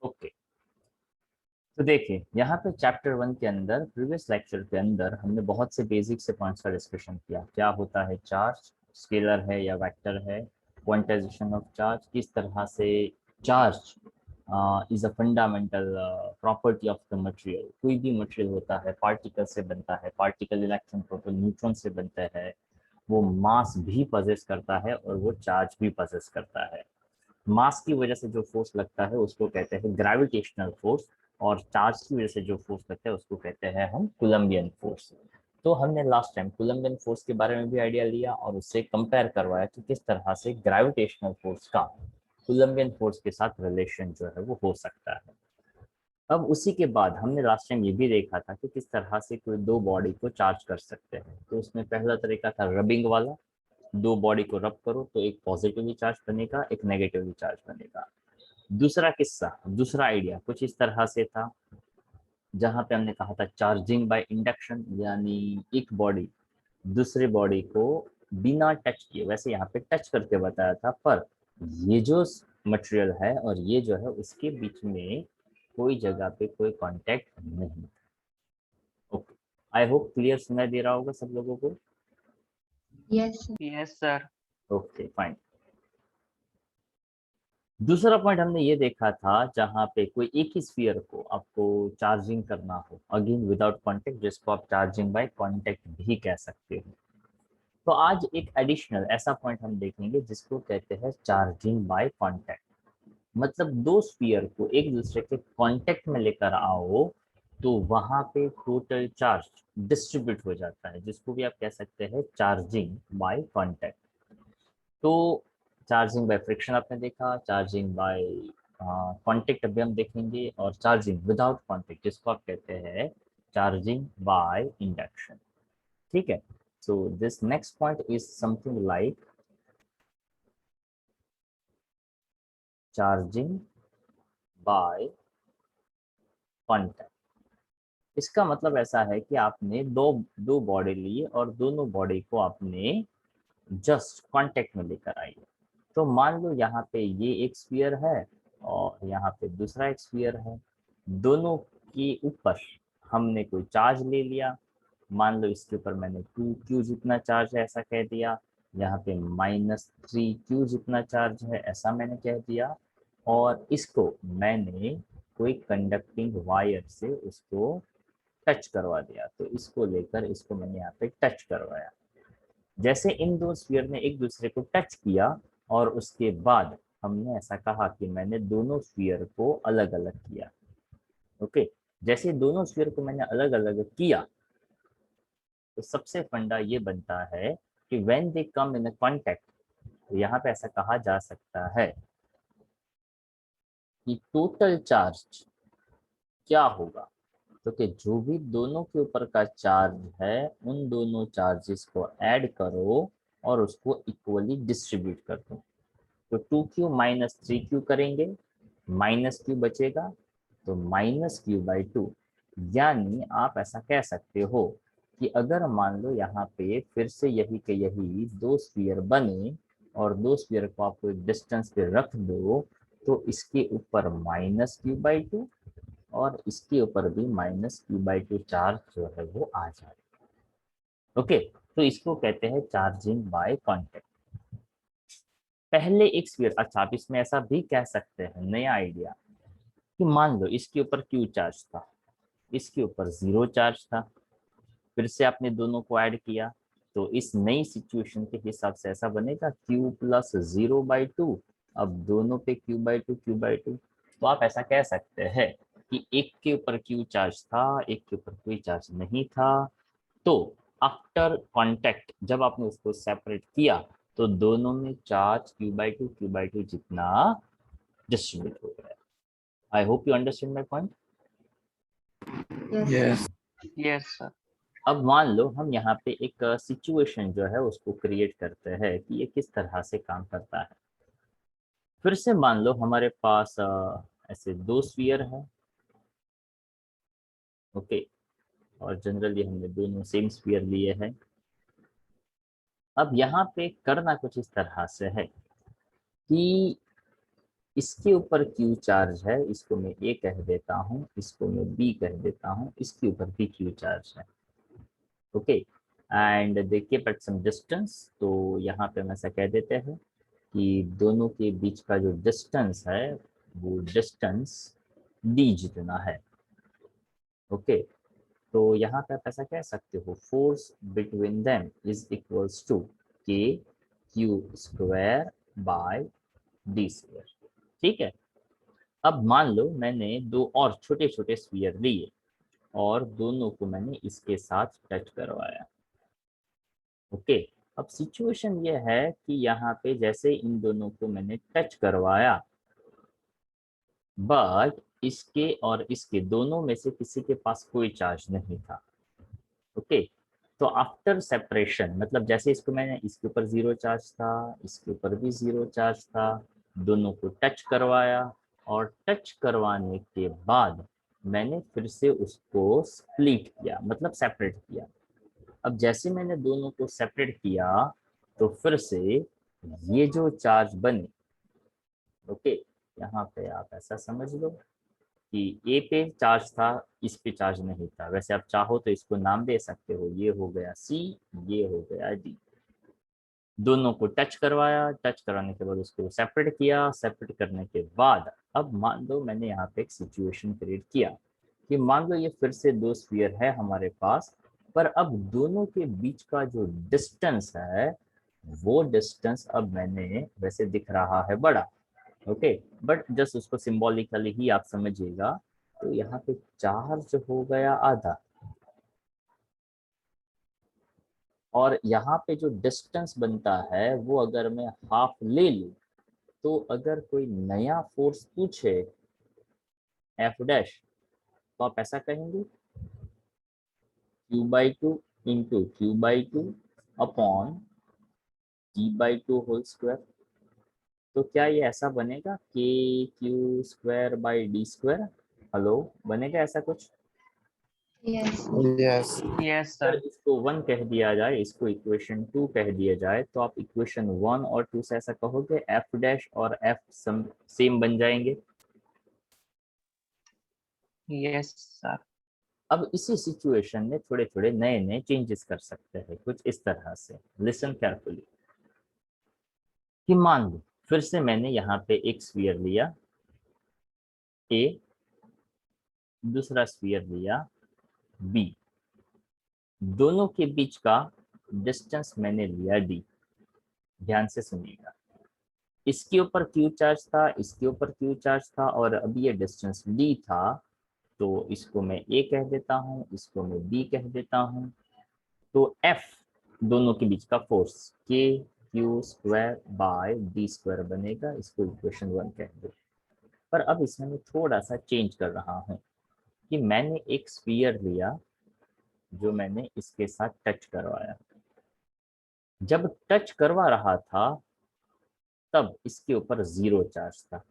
Okay, तो देखिए यहाँ पे चैप्टर 1 के अंदर प्रीवियस लेक्चर के अंदर हमने बहुत से बेसिक से पॉइंट्स का डिस्कशन किया। क्या होता है चार्ज, स्केलर है या वेक्टर है, क्वांटाइजेशन ऑफ चार्ज, किस तरह से charge is a fundamental property of the material. कोई भी मटेरियल होता है पार्टिकल से बनता है, पार्टिकल इलेक्ट्रॉन प्रोटॉन न्यूट्रॉन से बनता है, वो मास भी पजेस करता है और वो चार्ज भी पजेस करता है। मास की वजह से जो फोर्स लगता है उसको कहते हैं ग्रेविटेशनल फोर्स, और चार्ज की वजह से जो फोर्स लगता है उसको कहते हैं हम कूलम्बियन फोर्स। तो हमने लास्ट टाइम कूलम्बियन फोर्स के बारे में भी आइडिया लिया और उससे कंपेयर करवाया कि किस तरह से ग्रेविटेशनल फोर्स का कूलम्बियन फोर्स के साथ रिलेशन जो है वो हो सकता है। अब उसी के बाद हमने लास्ट टाइम ये भी देखा था कि किस तरह से कोई दो बॉडी को चार्ज कर सकते हैं। तो उसमें पहला तरीका था रबिंग वाला, दो बॉडी को रब करो तो एक पॉजिटिवली चार्ज बनेगा, एक नेगेटिवली चार्ज बनेगा। दूसरा किस्सा, दूसरा आइडिया कुछ इस तरह से था, जहां पे हमने कहा था चार्जिंग बाय इंडक्शन, यानी एक बॉडी दूसरे बॉडी को बिना टच किए, वैसे यहाँ पे टच करके बताया था, पर ये जो मटेरियल है और ये जो है उसके बीच में कोई जगह पे कोई कांटेक्ट नहीं। ओके, आई होप क्लियर सुनाई दे रहा होगा सब लोगों को। Yes yes sir. Okay fine. दूसरा पॉइंट हमने ये देखा था जहां पे कोई एक ही स्फीयर को आपको चार्जिंग करना हो, अगेन विदाउट कांटेक्ट, जिसको आप चार्जिंग बाय कांटेक्ट भी कह सकते हो। तो आज एक एडिशनल ऐसा पॉइंट हम देखेंगे जिसको कहते हैं चार्जिंग बाय कांटेक्ट। मतलब दो स्फीयर को एक दूसरे के कांटेक्ट में लेकर आओ तो वहां पे टोटल चार्ज डिस्ट्रीब्यूट हो जाता है, जिसको भी आप कह सकते हैं चार्जिंग बाय कांटेक्ट। तो चार्जिंग बाय फ्रिक्शन आपने देखा, चार्जिंग बाय कांटेक्ट अभी हम देखेंगे, और चार्जिंग विदाउट कांटेक्ट जिसको आप कहते हैं चार्जिंग बाय इंडक्शन। ठीक है, so this next point is something like charging by contact। इसका मतलब ऐसा है कि आपने दो दो बॉडी ली और दोनों बॉडी को आपने जस्ट कांटेक्ट में लेकर आई। तो मान लो यहाँ पे ये एक स्फीयर है और यहाँ पे दूसरा एक स्फीयर है, दोनों के ऊपर हमने कोई चार्ज ले लिया। मान लो इसके ऊपर मैंने 2q जितना चार्ज है ऐसा कह दिया, यहाँ पे -3q जितना चार्ज है ऐसा मैंने कह दिया, और इसको मैंने कोई कंडक्टिंग वायर से उसको टच करवा दिया। तो इसको लेकर इसको मैंने यहाँ पे टच करवाया। जैसे इन दो स्फीयर ने एक दूसरे को टच किया और उसके बाद हमने ऐसा कहा कि मैंने दोनों स्फीयर को अलग अलग किया। ओके, जैसे दोनों स्फीयर को मैंने अलग अलग किया तो सबसे फंडा ये बनता है कि when they come in contact, तो यहाँ पे ऐसा कहा जा सकता है कि टोटल चार्ज क्या होगा। तो कि जो भी दोनों के ऊपर का चार्ज है उन दोनों चार्जेस को ऐड करो और उसको इक्वली डिस्ट्रीब्यूट कर दो। तो 2q माइनस 3q करेंगे, माइनस q बचेगा, तो -q/2। यानी आप ऐसा कह सकते हो कि अगर मान लो यहाँ पे फिर से यही के यही दो स्फीयर बने और दो स्फीयर को आपको एक डिस्टेंस पे रख दो, तो इसके ऊपर -q/2 और इसके ऊपर भी -q/2 चार्ज जो है वो आ जाए। ओके, तो इसको कहते हैं चार्जिंग बाय कांटेक्ट। पहले एक स्फीयर, अच्छा आप इसमें ऐसा भी कह सकते हैं, नया आइडिया, कि मान लो इसके ऊपर q चार्ज था, इसके ऊपर 0 चार्ज था, फिर से आपने दोनों को ऐड किया, तो इस नई सिचुएशन के हिसाब से ऐसा बनेगा q प्लस 0/2। अब दोनों पे q/2 तो आप ऐसा कह सकते हैं कि एक के ऊपर q चार्ज था, एक के ऊपर कोई चार्ज नहीं था। तो आफ्टर कांटेक्ट जब आपने उसको सेपरेट किया तो दोनों में चार्ज q/2 जितना डिस्ट्रीब्यूट हो गया। I hope you understand my point. Yes yes sir. अब मान लो हम यहाँ पे एक सिचुएशन जो है उसको क्रिएट करते हैं कि ये किस तरह से काम करता है। फिर से मान लो हमारे पास ऐसे दो स्फीयर है। ओके, और जनरली हमने दोनों सेम स्फीयर लिए हैं। अब यहाँ पे करना कुछ इस तरह से है कि इसके ऊपर क्यू चार्ज है, इसको मैं ए कह देता हूँ, इसको मैं बी कह देता हूँ, इसके ऊपर भी क्यू चार्ज है। ओके, एंड देखिए एट सम डिस्टेंस, तो यहाँ पे हम ऐसा कह देते हैं कि दोनों के बीच का जो डिस्टेंस है वो डिस्टेंस डी जितना है। ओके, तो यहाँ पे आप ऐसा कह सकते हो force between them is equals to k q square by d square. ठीक है, अब मान लो मैंने दो और छोटे छोटे स्फीयर लिए और दोनों को मैंने इसके साथ टच करवाया। ओके, अब सिचुएशन ये है कि यहाँ पे जैसे इन दोनों को मैंने टच करवाया, बट इसके और इसके दोनों में से किसी के पास कोई चार्ज नहीं था। ओके, तो आफ्टर सेपरेशन, मतलब जैसे इसको मैंने, इसके ऊपर जीरो चार्ज था, इसके ऊपर भी जीरो चार्ज था, दोनों को टच करवाया और टच करवाने के बाद मैंने फिर से उसको स्प्लिट किया, मतलब सेपरेट किया। अब जैसे मैंने दोनों को सेपरेट किया तो फिर से ये जो चार्ज बने, ओके, यहाँ पे आप ऐसा समझ लो कि ए पे चार्ज था, इस पे चार्ज नहीं था। वैसे आप चाहो तो इसको नाम दे सकते हो, ये हो गया सी, ये हो गया डी। दोनों को टच करवाया, टच कराने के बाद उसको सेपरेट किया, सेपरेट करने के बाद अब मान लो मैंने यहाँ पे एक सिचुएशन क्रिएट किया कि मान लो ये फिर से दो स्फीयर है हमारे पास, पर अब दोनों के बीच का जो डिस्टेंस है वो डिस्टेंस अब मैंने, वैसे दिख रहा है बड़ा, ओके, बट जस्ट उसको सिंबॉलिकली ही आप समझिएगा। तो यहाँ पे चार्ज हो गया आधा, और यहाँ पे जो डिस्टेंस बनता है वो अगर मैं हाफ ले लूं, तो अगर कोई नया फोर्स पूछे एफ डैश, तो आप ऐसा कहेंगे Q/2 into Q/2 upon G/2 whole square. तो क्या ये ऐसा बनेगा के q square by D square? Hello, बनेगा ऐसा कुछ? Yes. Yes. Yes, अगर sir. इसको 1 कह दिया जाए, इसको इक्वेशन 2 कह दिया जाए, तो आप इक्वेशन 1 और 2 से ऐसा कहोगे एफ डैश और एफ सेम बन जाएंगे। Yes, sir. अब इसी सिचुएशन में थोड़े थोड़े नए नए चेंजेस कर सकते हैं, कुछ इस तरह से। लिसन केयरफुली कि मान लो फिर से मैंने यहाँ पे एक स्फीयर लिया ए, दूसरा स्फीयर लिया बी, दोनों के बीच का डिस्टेंस मैंने लिया डी। ध्यान से सुनिएगा, इसके ऊपर क्यू चार्ज था, इसके ऊपर क्यू चार्ज था, और अभी ये डिस्टेंस डी था, तो इसको मैं ए कह देता हूँ, इसको मैं बी कह देता हूँ। तो एफ दोनों के बीच का फोर्स के q square by d square बनेगा, इसको इक्वेशन 1 कह दो। पर अब इसमें मैं थोड़ा सा चेंज कर रहा हूँ कि मैंने एक स्फीयर लिया जो मैंने इसके साथ टच करवाया। जब टच करवा रहा था तब इसके ऊपर जीरो चार्ज था,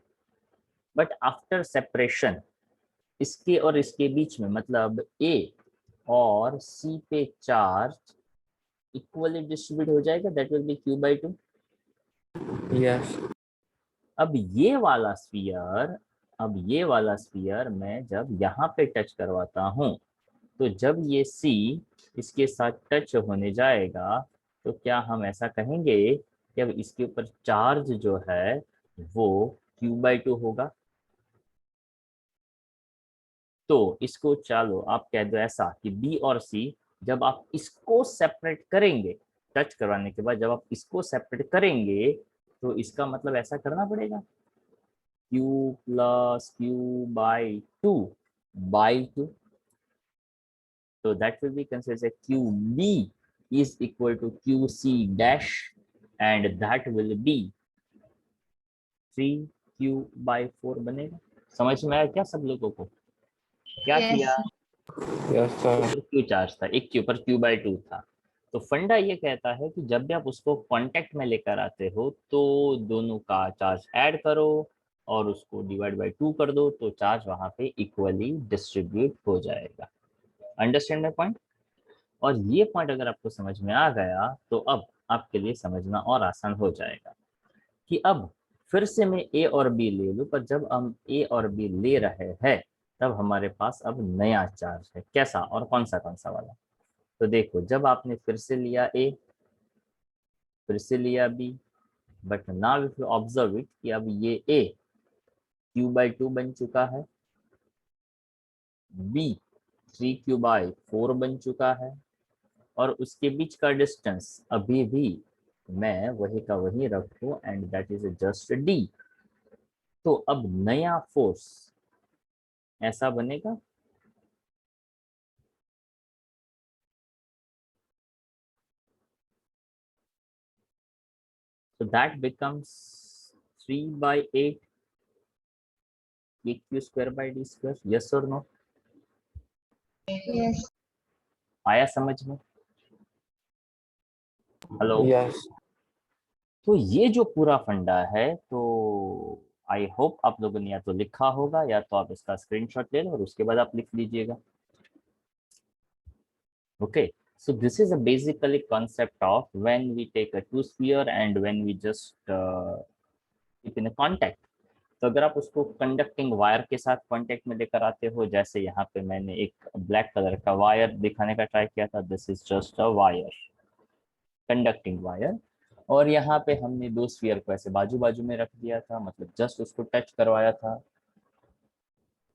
बट आफ्टर सेपरेशन इसके और इसके बीच में, मतलब ए और सी पे चार्ज इक्वली डिस्ट्रीब्यूट हो जाएगा, that will be Q/2। Yes. अब ये वाला स्फीयर, अब ये वाला स्फीयर मैं जब यहाँ पे टच करवाता हूँ, तो जब ये सी इसके साथ टच होने जाएगा, तो क्या हम ऐसा कहेंगे कि अब इसके ऊपर चार्ज जो है वो Q/2 होगा? तो इसको चलो आप कह दो ऐसा कि बी और सी जब आप इसको सेपरेट करेंगे, टच करवाने के बाद जब आप इसको सेपरेट करेंगे, तो इसका मतलब ऐसा करना पड़ेगा Q plus Q/2 by 2। So that will be considered as QB is equal to QC dash, and that will be 3Q/4 बनेगा। समझ में आया क्या सब लोगों को? क्या Yes. किया? Yes, sir. क्यू चार्ज था, एक के ऊपर Q/2 था। तो फंडा ये कहता है कि जब भी आप उसको कांटेक्ट में लेकर आते हो तो दोनों का चार्ज ऐड करो और उसको डिवाइड बाय 2 कर दो, तो चार्ज वहां पे इक्वली डिस्ट्रीब्यूट हो जाएगा। Understand my point? और ये पॉइंट अगर आपको समझ में आ गया तो अब आपके लिए समझना और आसान हो जाएगा कि अब फिर से मैं ए और बी ले लूं, पर जब हम ए और बी ले रहे हैं तब हमारे पास अब नया चार्ज है। कैसा और कौन सा वाला? तो देखो, जब आपने फिर से लिया ए, फिर से लिया B, but now if you observe it कि अब ये ए Q/2 बन चुका है, बी 3Q/4 बन चुका है, और उसके बीच का डिस्टेंस अभी भी मैं वही का वही रखूं, and that is just D. तो अब नया फोर्स ऐसा बनेगा, so that becomes 3/8 AQ² / D²। Yes और नो? Yes. आया समझ में? हेलो? Yes. तो ये जो पूरा फंडा है, तो आई होप आप लोगों ने या तो लिखा होगा या तो आप इसका स्क्रीनशॉट ले लो और उसके बाद आप लिख लीजिएगा। Okay, so this is a basically concept of when we take a two sphere and when we just keep in a contact। तो अगर आप उसको कंडक्टिंग वायर के साथ कांटेक्ट में लेकर आते हो, जैसे यहाँ पे मैंने एक ब्लैक कलर का वायर दिखाने का ट्राई किया था, this is just a wire, conducting wire, और यहाँ पे हमने दो स्फीयर को ऐसे बाजू बाजू में रख दिया था, मतलब जस्ट उसको टच करवाया था।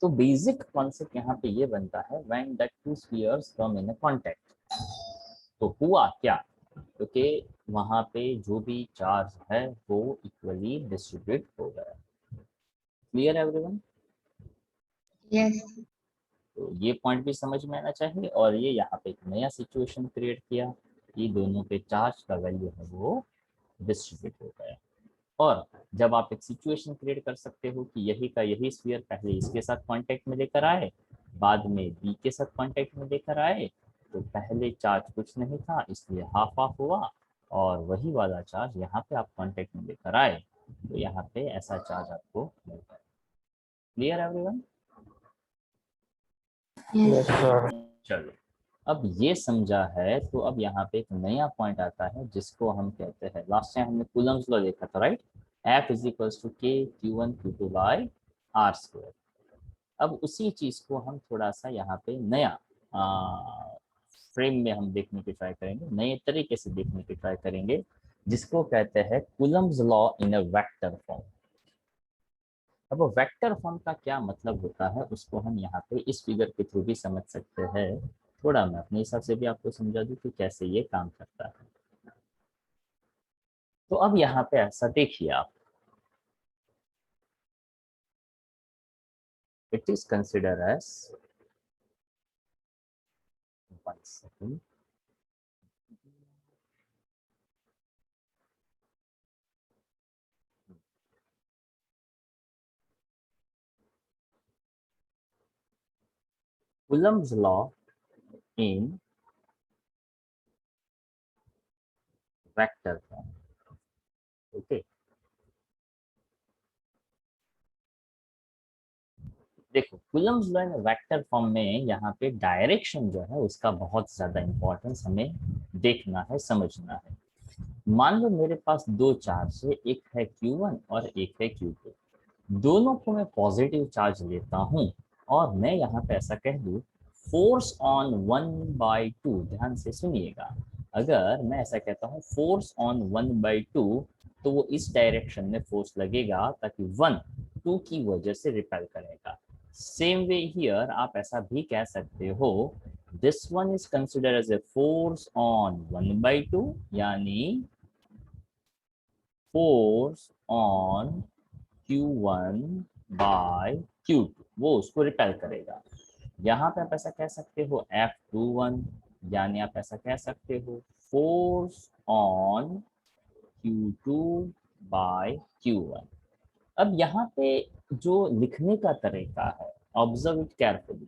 तो बेसिक कॉन्सेप्ट यहाँ पे ये बनता है when that to spheres come in contact. तो हुआ क्या, क्योंकि वहां पे जो भी चार्ज है वो इक्वली डिस्ट्रीब्यूट हो गया। Clear everyone? Yes. तो ये पॉइंट भी समझ में आना चाहिए, और ये यहाँ पे एक नया सिचुएशन क्रिएट किया कि दोनों के चार्ज का वैल्यू है वो डिस्ट्रीब्यूट हो गया। और जब आप एक सिचुएशन क्रिएट कर सकते हो कि यही का यही स्फीयर पहले इसके साथ कांटेक्ट में लेकर आए, बाद में बी के साथ कांटेक्ट में लेकर आए, तो पहले चार्ज कुछ नहीं था इसलिए हाफ हाफ हुआ, और वही वाला चार्ज यहाँ पे आप कांटेक्ट में लेकर आए तो यहाँ पे ऐसा चार्ज आपको मिलता है। Clear everyone? Yes, Yes. sir. चलो, अब ये समझा है तो अब यहाँ पे एक नया पॉइंट आता है जिसको हम कहते हैं, लास्ट टाइम हमने कूलम्स लॉ देखा था, right? F = K Q1 Q2/R²। अब उसी चीज को हम थोड़ा सा यहाँ पे नया फ्रेम में हम देखने की ट्राई करेंगे, नए तरीके से देखने की ट्राई करेंगे, जिसको कहते हैं Coulomb's law in a vector form. अब वेक्टर फॉर्म का क्या मतलब होता है उसको हम यहाँ पे इस फिगर के थ्रू भी समझ सकते हैं। थोड़ा मैं अपने हिसाब से भी आपको समझा दूं कि कैसे ये काम करता है। तो अब यहाँ पे ऐसा देखिए आप, it is consider as, 1 second, Coulomb's law in vector form। Okay, देखो Coulomb's law इन वेक्टर फॉर्म में यहाँ पे डायरेक्शन जो है उसका बहुत ज्यादा इंपॉर्टेंस हमें देखना है, समझना है। मान लो मेरे पास दो चार्ज है, एक है Q1 और एक है Q2, दोनों को मैं पॉजिटिव चार्ज लेता हूँ, और मैं यहाँ पे ऐसा कह दूँ फोर्स ऑन 1/2, ध्यान से सुनिएगा, अगर मैं ऐसा कहता हूँ फोर्स ऑन 1/2, तो वो इस डायरेक्शन में फोर्स लगेगा ताकि 1 2 की वजह से रिपेल करेगा। सेम वे हियर आप ऐसा भी कह सकते हो, this one is consider as a force on 1/2, यानी फोर्स ऑन Q1/Q2, वो उसको रिपेल करेगा। यहाँ पे आप ऐसा कह सकते हो F21, यानी आप ऐसा कह सकते हो फोर्स ऑन Q2/Q1। अब यहाँ पे जो लिखने का तरीका है, ऑब्जर्व इट केयरफुली,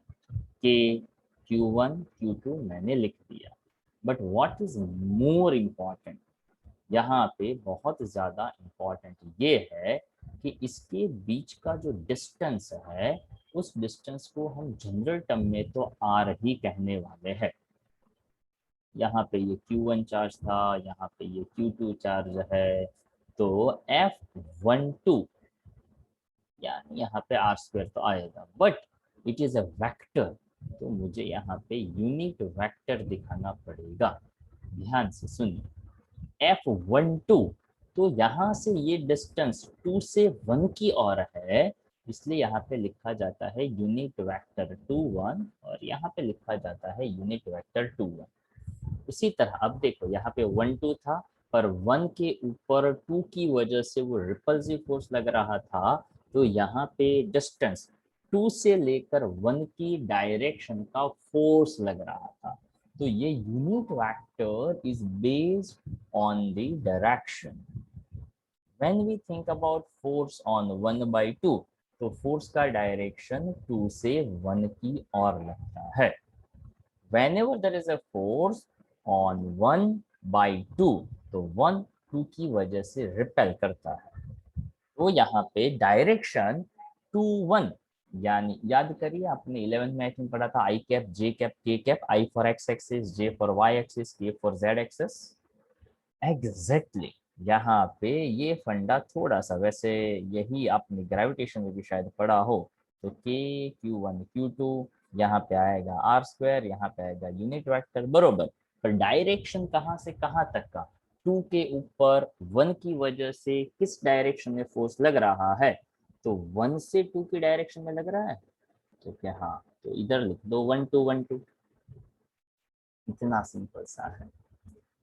कि Q1 Q2 मैंने लिख दिया, but what is more important, यहाँ पे बहुत ज्यादा इम्पोर्टेंट ये है कि इसके बीच का जो डिस्टेंस है उस डिस्टेंस को हम जनरल टर्म में तो आर ही कहने वाले हैं। यहाँ पे ये Q1 चार्ज था, यहाँ पे ये Q2 चार्ज है, तो F12 यानी यहाँ पे R² तो आएगा, but it is a vector, तो मुझे यहाँ पे यूनिट वेक्टर दिखाना पड़ेगा। ध्यान से सुनिए, F12, तो यहाँ से ये डिस्टेंस 2 से 1 की ओर है, इसलिए यहाँ पे लिखा जाता है यूनिट वेक्टर 2 1, और यहाँ पे लिखा जाता है यूनिट वेक्टर 2 1। इसी तरह अब देखो, यहाँ पे 1 2 था, पर 1 के ऊपर 2 की वजह से वो रिपल्सिव फोर्स लग रहा था, तो यहाँ पे डिस्टेंस 2 से लेकर 1 की डायरेक्शन का फोर्स लग रहा था। तो ये unit vector is based on the direction. When we think about force on 1/2, तो फोर्स का डायरेक्शन 2 से 1 की ओर लगता है। whenever there is a force on 1/2, तो 1 2 की वजह से रिपेल करता है। तो यहाँ पे डायरेक्शन 2 1, यानी याद करिए आपने 11th में आई थिंक पढ़ा था, i cap j cap k cap, i for x axis, j for y axis, k for z axis. Exactly यहाँ पे ये फंडा थोड़ा सा, वैसे यही आपने ग्रेविटेशन में भी शायद पढ़ा हो, तो के Q1 Q2, यहाँ पे आएगा R², यहाँ पे आएगा यूनिट वेक्टर, बरोबर। पर डायरेक्शन कहाँ से कहाँ तक का, 2 के ऊपर 1 की वजह से किस डायरेक्शन में फोर्स लग रहा है, तो 1 से 2 की डायरेक्शन में लग रहा है, तो क्या, हाँ, तो इधर लिख दो 1 2 1 2। इतना सिंपल सा है,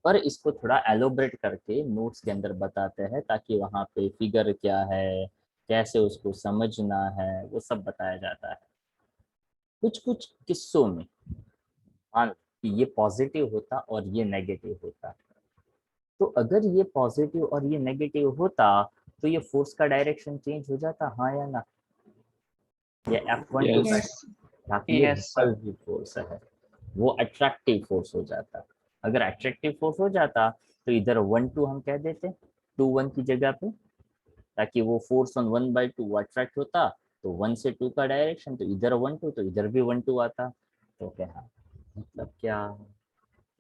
पर इसको थोड़ा एलोब्रेट करके नोट्स के अंदर बताते हैं, ताकि वहाँ पे फिगर क्या है, कैसे उसको समझना है, वो सब बताया जाता है। कुछ कुछ किस्सों में मान कि ये पॉजिटिव होता और ये नेगेटिव होता, तो अगर ये पॉजिटिव और ये नेगेटिव होता, तो ये फोर्स का डायरेक्शन चेंज हो जाता, हाँ या ना? ये F12 का Yes. ताकि ये Yes, sir. रिपल्सिव फोर्स है, वो अट्रैक्टिव फोर्स हो जाता। अगर अट्रैक्टिव फोर्स हो जाता, तो इधर 1 2 हम कह देते 2 1 की जगह पे, ताकि वो फोर्स ऑन 1/2 वो अट्रैक्ट होता, तो 1 से 2 का डायरेक्शन, तो इधर 1 2, तो इधर भी 1 2 आता। तो क्या, मतलब क्या,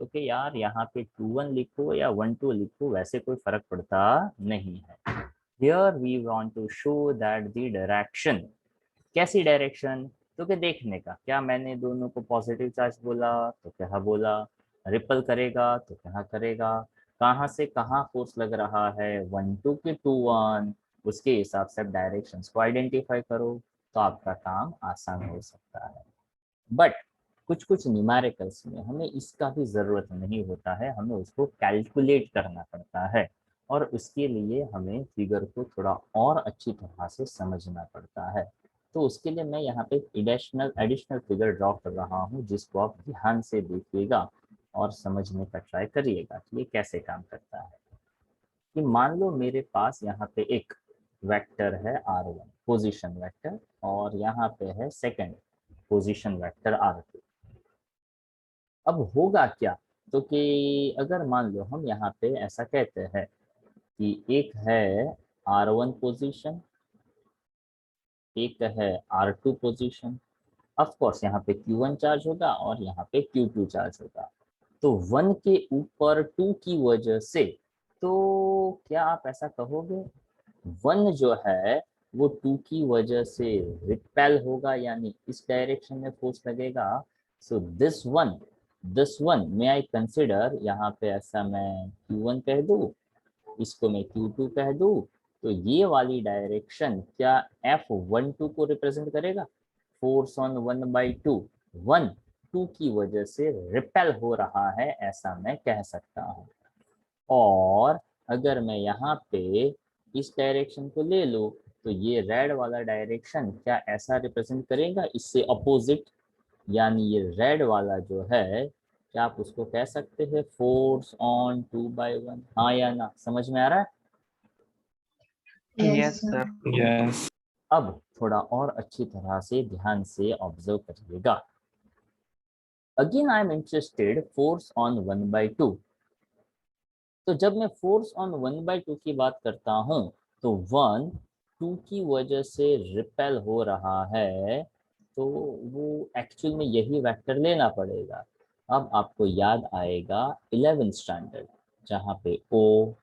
तो क्या यार, यहाँ पे 2 1 लिखो या 1 2 लिखो, वैसे कोई फर्क पड़ता नहीं है। Here we want to show that the direction, कैसी डायरेक्शन, तो क्या देखने का, क्या मैंने दोनों को पॉजिटिव चार्ज बोला, तो क्या बोला, रिपल करेगा तो क्या करेगा, कहाँ से कहाँ फोर्स लग रहा है, 1 2 के 2 1, उसके हिसाब से डायरेक्शन को आइडेंटिफाई करो, तो आपका काम आसान हो सकता है। बट कुछ कुछ न्यूमेरिकल्स में हमें इसका भी ज़रूरत नहीं होता है, हमें उसको कैलकुलेट करना पड़ता है, और उसके लिए हमें फिगर को थोड़ा और अच्छी तरह से समझना पड़ता है। तो उसके लिए मैं यहाँ पे एडिशनल फिगर ड्रॉ कर रहा हूँ, जिसको आप ध्यान से देखिएगा और समझने का ट्राई करिएगा कि ये कैसे काम करता है। कि मान लो मेरे पास यहाँ पे एक वेक्टर है R1 पोजीशन वेक्टर, और यहाँ पे है सेकंड पोजीशन वेक्टर R2। अब होगा क्या, तो कि अगर मान लो हम यहाँ पे ऐसा कहते हैं कि एक है R1 पोजीशन, एक है R2 पोजीशन, ऑफ कोर्स यहाँ पे Q1 चार्ज होगा और यहाँ पे Q2 चार्ज होगा। तो 1 के ऊपर 2 की वजह से, तो क्या आप ऐसा कहोगे 1 जो है वो 2 की वजह से रिपेल होगा, यानी इस डायरेक्शन में फोर्स लगेगा। So this one may I consider, यहाँ पे ऐसा मैं Q1 कह दूँ, इसको मैं Q2 कह दूँ, तो ये वाली डायरेक्शन क्या F12 को रिप्रेजेंट करेगा, फोर्स ऑन 1/2, 1 2 की वजह से रिपेल हो रहा है, ऐसा मैं कह सकता हूँ। और अगर मैं यहाँ पे इस डायरेक्शन को ले लूँ, तो ये रेड वाला डायरेक्शन क्या ऐसा रिप्रेजेंट करेगा, इससे अपोजिट, यानी ये रेड वाला जो है, क्या आप उसको कह सकते हैं फोर्स ऑन 2/1, हाँ या ना, समझ में आ रहा है? Yes, Yes, sir. sir. Yes. अब थोड़ा और अच्छी तरह से ध्यान से ऑब्जर्व करिएगा। Again I am interested force on 1/2। तो जब मैं फोर्स ऑन 1/2 की बात करता हूँ, तो 1 2 की वजह से रिपेल हो रहा है, तो वो एक्चुअल में यही वेक्टर लेना पड़ेगा। अब आपको याद आएगा 11th स्टैंडर्ड, जहाँ पे O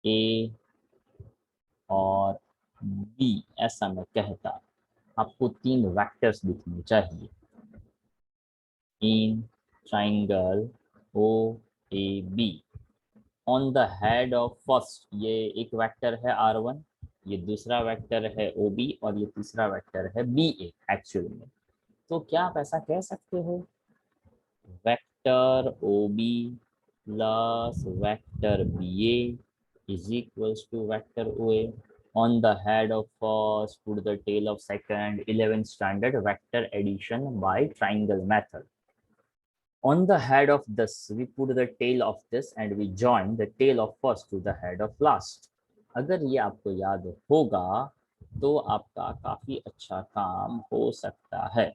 ए और बी, ऐसा मैं कहता। आपको 3 वेक्टर्स दिखने चाहिए in triangle O A B. On the head of first, ये एक वेक्टर है R1, ये दूसरा वेक्टर है OB और ये तीसरा वेक्टर है BA एक्चुअल में। तो क्या आप ऐसा कह सकते हो, vector OB plus vector BA is equals to vector OA. On the head of first, put the tail of second, 11th standard vector addition by triangle method. On the head of this, we put the tail of this and we join the tail of first to the head of last. अगर ये आपको याद होगा तो आपका काफी अच्छा काम हो सकता है।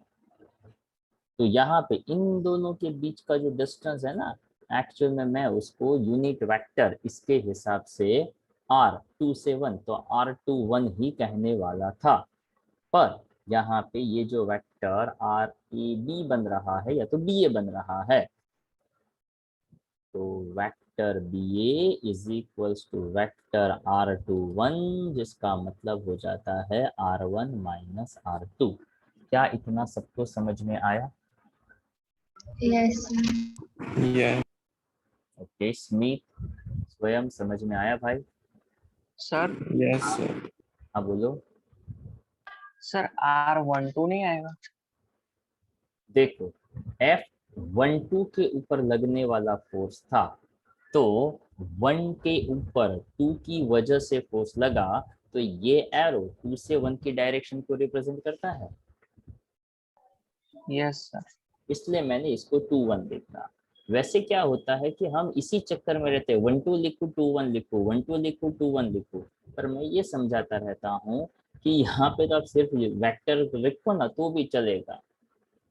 तो यहाँ पे इन दोनों के बीच का जो डिस्टेंस है ना, एक्चुअल में मैं उसको यूनिट वेक्टर इसके हिसाब से R2 से 1, तो R2 1 ही कहने वाला था। पर यहाँ पे ये जो वेक्टर RAB बन रहा है या तो BA बन रहा है, तो vector BA is equals to vector R21, जिसका मतलब हो जाता है R1 माइनस R2। क्या इतना सबको समझ में आया? Yes, sir. Yes. Okay Smit, स्वयं समझ में आया भाई? Sir Yes, sir. हाँ बोलो। सर R12 नहीं आएगा? देखो F12 के ऊपर लगने वाला फोर्स था, तो 1 के ऊपर 2 की वजह से फोर्स लगा, तो ये एरो 2 से 1 की डायरेक्शन को रिप्रेजेंट करता है। Yes sir. इसलिए मैंने इसको 2 1 लिखा। वैसे क्या होता है कि हम इसी चक्कर में रहते हैं, 1 2 लिखूं 2 1 लिखूं, 1 2 लिखूं 2 1 लिखूं, पर मैं ये समझाता रहता हूँ कि यहाँ पे तो आप सिर्फ वेक्टर लिखो ना तो भी चलेगा।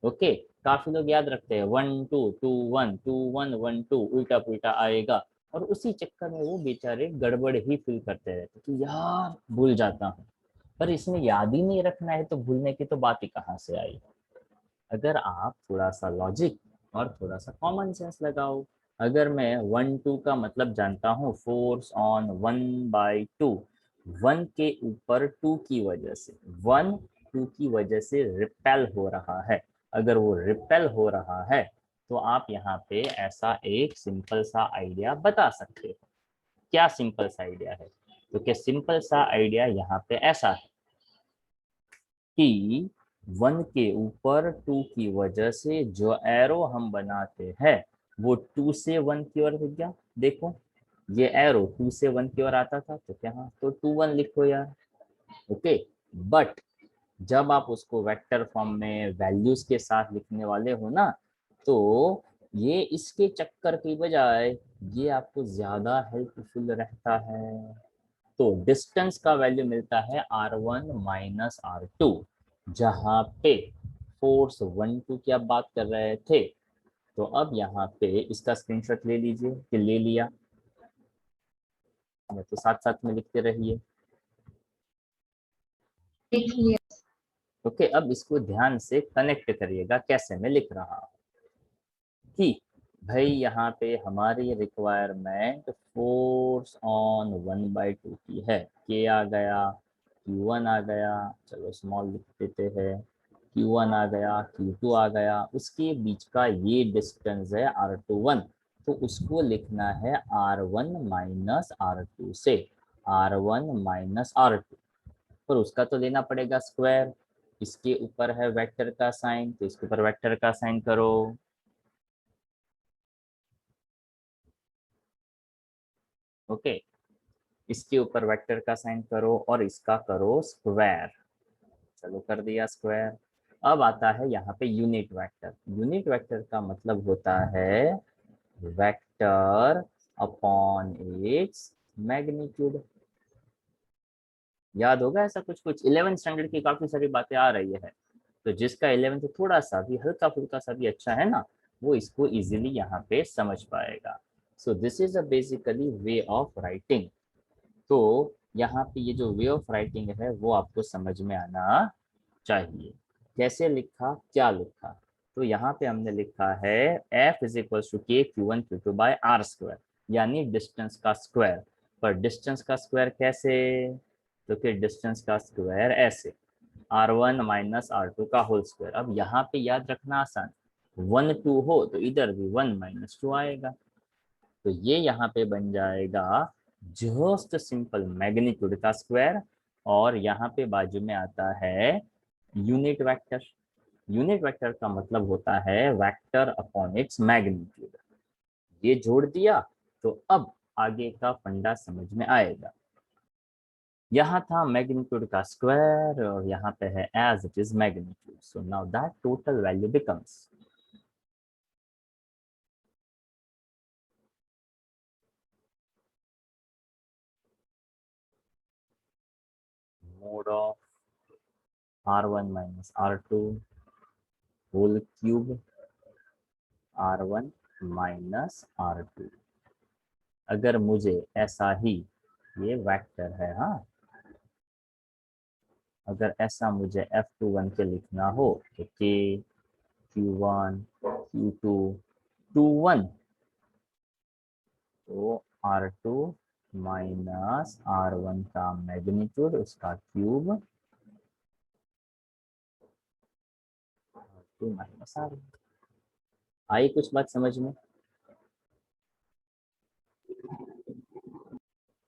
ओके, काफी लोग याद रखते हैं 1 2 2 1 2 1 1 2, उल्टा पुल्टा आएगा, और उसी चक्कर में वो बेचारे गड़बड़ ही फील करते रहते कि यार भूल जाता हूँ। पर इसमें याद ही नहीं रखना है तो भूलने की तो बात ही कहाँ से आई। अगर आप थोड़ा सा लॉजिक और थोड़ा सा कॉमन सेंस लगाओ, अगर मैं 1 2 का मतलब जानता हूँ फोर्स ऑन 1/2, 1 के ऊपर 2 की वजह से, 1 2 की वजह से रिपेल हो रहा है। अगर वो रिपेल हो रहा है तो आप यहाँ पे ऐसा एक सिंपल सा आइडिया बता सकते हो। क्या सिंपल सा आइडिया है? तो क्या सिंपल सा आइडिया यहाँ पे ऐसा है कि 1 के ऊपर 2 की वजह से जो एरो हम बनाते हैं वो 2 से 1 की ओर दिख गया। देखो ये एरो 2 से 1 की ओर आता था, तो क्या, हाँ तो 2 1 लिखो यार। ओके, बट जब आप उसको वेक्टर फॉर्म में वैल्यूज के साथ लिखने वाले हो ना, तो ये इसके चक्कर की बजाय ये आपको ज्यादा हेल्पफुल रहता है। तो डिस्टेंस का वैल्यू मिलता है R1 माइनस R2, जहाँ पे फोर्स 1 2 की आप बात कर रहे थे। तो अब यहाँ पे इसका स्क्रीनशॉट ले लीजिए कि ले लिया, तो साथ साथ में लिखते रहिए। देखिए, ओके, अब इसको ध्यान से कनेक्ट करिएगा कैसे मैं लिख रहा हूँ कि भाई यहाँ पे हमारी रिक्वायरमेंट फोर्स ऑन 1/2 की है। के आ गया, Q1 आ गया, चलो स्मॉल लिख देते हैं, Q1 आ गया, Q2 आ गया, उसके बीच का ये डिस्टेंस है R21, तो उसको लिखना है R1 माइनस R2 से, R1 माइनस R2, पर उसका तो लेना पड़ेगा स्क्वायर। इसके ऊपर है वेक्टर का साइन, तो इसके ऊपर वेक्टर का साइन करो। ओके, इसके ऊपर वेक्टर का साइन करो और इसका करो स्क्वायर। चलो कर दिया स्क्वायर। अब आता है यहाँ पे यूनिट वेक्टर। यूनिट वेक्टर का मतलब होता है वेक्टर अपॉन इट्स मैग्नीट्यूड। याद होगा ऐसा कुछ कुछ 11th स्टैंडर्ड की काफी सारी बातें आ रही है, तो जिसका 11th थोड़ा सा भी हल्का फुल्का सा भी अच्छा है ना, वो इसको इजीली यहाँ पे समझ पाएगा। So this is a basically way of writing. तो यहाँ पे ये जो वे ऑफ राइटिंग है वो आपको समझ में आना चाहिए। कैसे लिखा, क्या लिखा? तो यहाँ पे हमने लिखा है F is equal to K Q1 Q2 by R square, यानी डिस्टेंस का स्क्वायर। पर डिस्टेंस का स्क्वायर कैसे? तो फिर डिस्टेंस का स्क्वायर ऐसे, r1 माइनस r2 का होल स्क्वायर। अब यहाँ पे याद रखना आसान, 1 2 हो तो इधर भी 1 माइनस 2 आएगा, तो ये यहाँ पे बन जाएगा जस्ट सिंपल मैग्नीट्यूड का स्क्वायर, और यहाँ पे बाजू में आता है यूनिट वेक्टर। यूनिट वेक्टर का मतलब होता है वेक्टर अपॉन इट्स मैग्नीट्यूड। ये जोड़ दिया तो अब आगे का फंडा समझ में आएगा। यहाँ था मैग्नीट्यूड का स्क्वायर और यहाँ पे है as it is magnitude, so now that total value becomes mod of r1 minus r2 whole cube r1 minus r2। अगर मुझे ऐसा ही, ये वेक्टर है हाँ, अगर ऐसा मुझे f21 के लिखना हो तो k q1 q2 21, तो r2 माइनस r1 का मैग्नीट्यूड उसका क्यूब r2 माइनस r1। आई कुछ बात समझ में?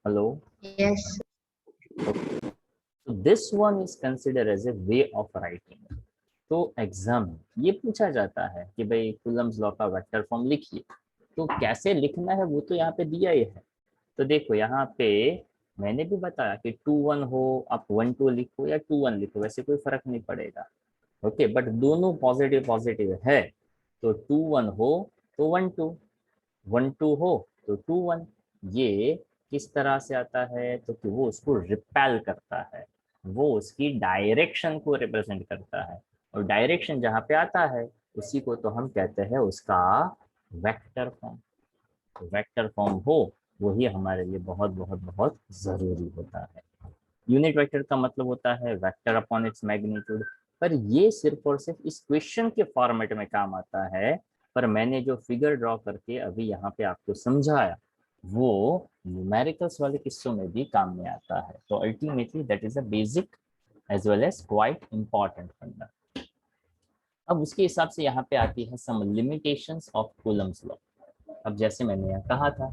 Hello, Yes. This one is consider as a way of writing. तो एग्जाम में ये पूछा जाता है कि भाई कूलम्स लॉ का वेक्टर फॉर्म लिखिए, तो कैसे लिखना है वो तो यहाँ पे दिया ही है। तो देखो यहाँ पे मैंने भी बताया कि 2 1 हो, आप 1 2 लिखो या 2 1 लिखो, वैसे कोई फर्क नहीं पड़ेगा। ओके, बट दोनों पॉजिटिव पॉजिटिव है, तो 2 1 हो तो 1 2, 1 2 हो तो 2 1। ये किस तरह से आता है? तो कि वो उसको रिपेल करता है, वो उसकी डायरेक्शन को रिप्रेजेंट करता है, और डायरेक्शन जहाँ पे आता है उसी को तो हम कहते हैं उसका वेक्टर फॉर्म। वेक्टर फॉर्म हो वही हमारे लिए बहुत बहुत बहुत जरूरी होता है। यूनिट वेक्टर का मतलब होता है वेक्टर अपॉन इट्स मैग्नीट्यूड, पर ये सिर्फ और सिर्फ इस क्वेश्चन के फॉर्मेट में काम आता है। पर मैंने जो फिगर ड्रॉ करके अभी यहाँ पे आपको समझाया वो न्यूमेरिकल्स वाले किस्सों में भी काम में आता है। तो ultimately that is a basic as well as quite important funda. अब उसके हिसाब से यहाँ पे आती है some limitations of Coulomb's law. अब जैसे मैंने यहाँ कहा था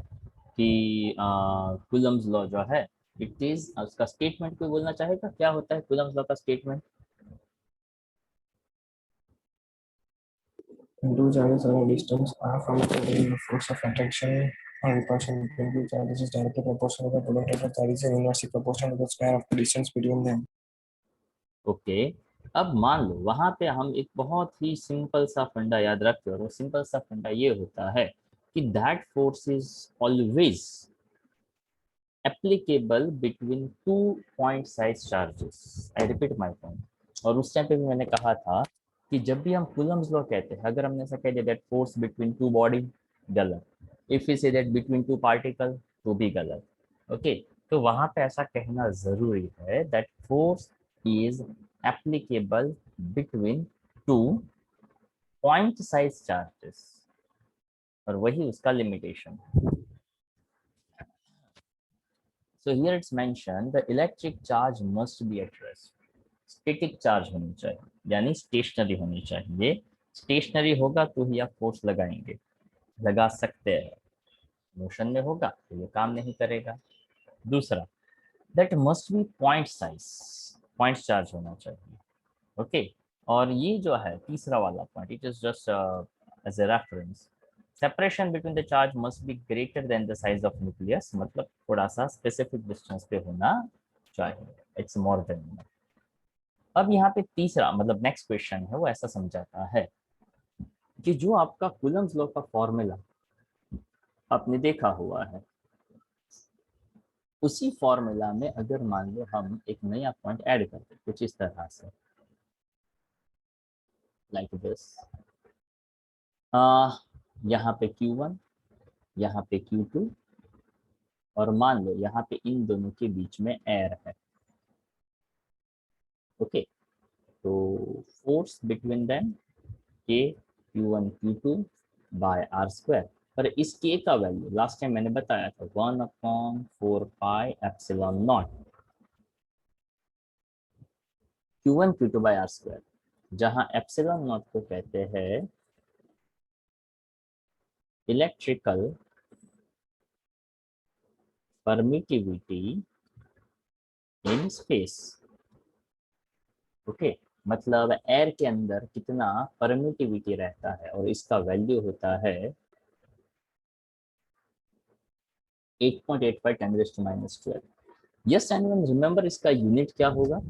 कि कूलम्स लॉ जो है इट इज, उसका स्टेटमेंट कोई बोलना चाहेगा क्या होता है कूलम्स लॉ का statement? Two charges are distance r from each other in the force of attraction or repulsion between two charges is directly proportional to the product of the charges and inversely proportional to the square of the distance between them. Okay, अब मान लो वहां पे हम एक बहुत ही simple सा फंडा याद रखते हैं, और वो सिंपल सा फंडा ये होता है कि that force is always applicable between two point size charges. I repeat my point. और उस टाइम पे भी मैंने कहा था कि जब भी हम कूलम्स लॉ कहते हैं, अगर हमने ऐसा कह दिया that force between two body, गलत। If you say that between two particle, तो भी गलत। ओके, तो वहां पे ऐसा कहना जरूरी है that force is applicable between two point size charges, और वही उसका लिमिटेशन है। So here it's mentioned the electric charge must be at rest. Static charge होनी चाहिए, यानी स्टेशनरी होनी चाहिए। स्टेशनरी होगा तो ही आप फोर्स लगाएंगे, लगा सकते हैं। मोशन में होगा तो ये काम नहीं करेगा। दूसरा, that must be point size, point charge होना चाहिए। ओके, और ये जो है तीसरा वाला point, it is just as a reference. Separation between the charge must be greater than the size of nucleus, मतलब थोड़ा सा स्पेसिफिक डिस्टेंस पे होना चाहिए, इट्स मोर देन। अब यहाँ पे तीसरा मतलब नेक्स्ट क्वेश्चन है वो ऐसा समझाता है कि जो आपका कूलम्स लॉ का फॉर्मूला आपने देखा हुआ है, उसी फॉर्मूला में अगर मान लो हम एक नया पॉइंट ऐड करते कुछ इस तरह से, लाइक दिस, यहाँ पे Q1, यहाँ पे Q2, और मान लो यहाँ पे इन दोनों के बीच में एयर है। ओके, तो force between them K Q1 Q2 by R square, पर इस के का वैल्यू लास्ट टाइम मैंने बताया था 1/4 pi epsilon naught Q1 Q2 by R square, जहां एप्सिलॉन नॉट को कहते हैं electrical permittivity in space. Okay, मतलब एयर के अंदर कितना परमिटिविटी रहता है, और इसका वैल्यू होता है 8.85 10⁻²। यस एनीवन रिमेंबर इसका यूनिट क्या होगा?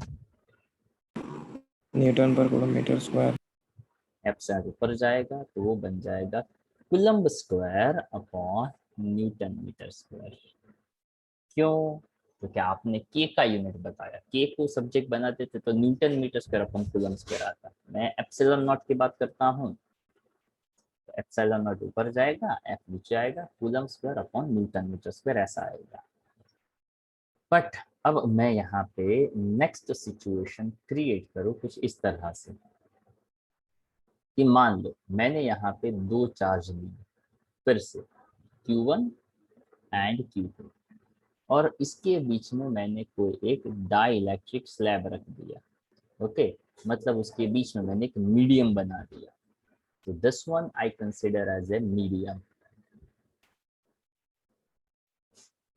न्यूटन पर कूलम स्क्वायर। एफ से ऊपर जाएगा तो वो बन जाएगा coulomb square upon newton meter square. क्यों? तो क्या आपने के का यूनिट बताया, के को सब्जेक्ट बनाते थे तो newton meter square upon coulomb square आता। मैं एप्सिलॉन नॉट की बात करता हूँ, तो एप्सिलॉन नॉट ऊपर जाएगा, एफ नीचे आएगा, coulomb square upon newton meter square ऐसा आएगा। बट अब मैं यहाँ पे नेक्स्ट सिचुएशन क्रिएट करूँ कुछ इस तरह से कि मान लो मैंने यहाँ पे दो चार्ज लिए फिर से Q1 एंड Q2, और इसके बीच में मैंने कोई एक डाई इलेक्ट्रिक स्लैब रख दिया। ओके, मतलब उसके बीच में मैंने एक मीडियम बना दिया, तो this one I consider as a medium.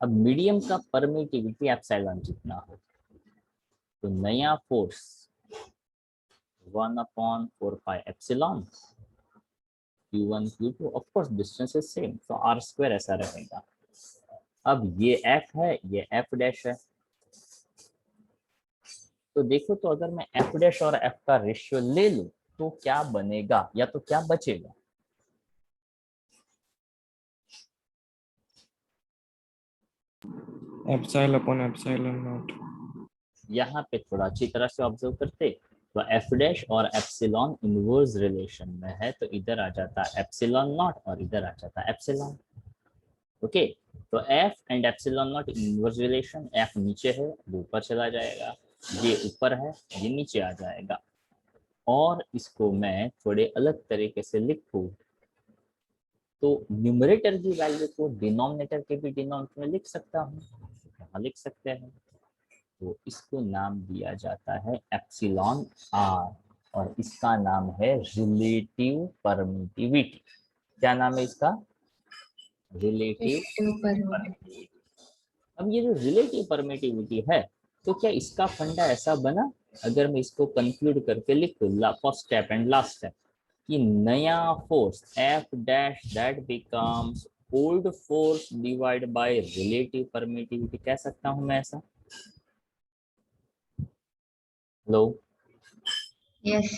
अब मीडियम का परमिटिविटी एप्सिलॉन जितना हो, तो नया force 1/4 pi epsilon Q1 Q2, of course distance is same, तो आर स्क्वायर ऐसा रहेगा। अब ये एफ है, ये एफ डैश है, तो देखो तो अगर मैं एफ डैश और एफ का रेशियो ले लूं तो क्या बनेगा, या तो क्या बचेगा? Epsilon upon epsilon not. यहाँ पे थोड़ा अच्छी तरह से ऑब्जर्व करते तो एफ डैश और एप्सिलॉन इनवर्स रिलेशन में है, तो इधर आ जाता एप्सिलॉन नॉट और इधर आ जाता एप्सिलॉन। ओके, तो F and epsilon not inverse relation, F न्नीचे है वो ऊपर चला जाएगा, ये ऊपर है ये नीचे आ जाएगा। और इसको मैं थोड़े अलग तरीके से लिखूं तो न्यूमरेटर की वैल्यू को डिनोमिनेटर के भी डिनोमिनेटर में लिख सकता हूँ, यहाँ लिख सकते हैं। तो इसको नाम दिया जाता है एप्सिलॉन आर, और इसका नाम है रिलेटिव परमिटिविटी। क्या नाम है इसका? Relative permittivity. अब ये जो रिलेटिव परमिटिविटी है, तो क्या इसका फंडा ऐसा बना, अगर मैं इसको कंक्लूड करके लिखूं first step and last step, कि नया force F dash that becomes old force divide by relative permittivity, कह सकता हूं मैं ऐसा? लो, Yes.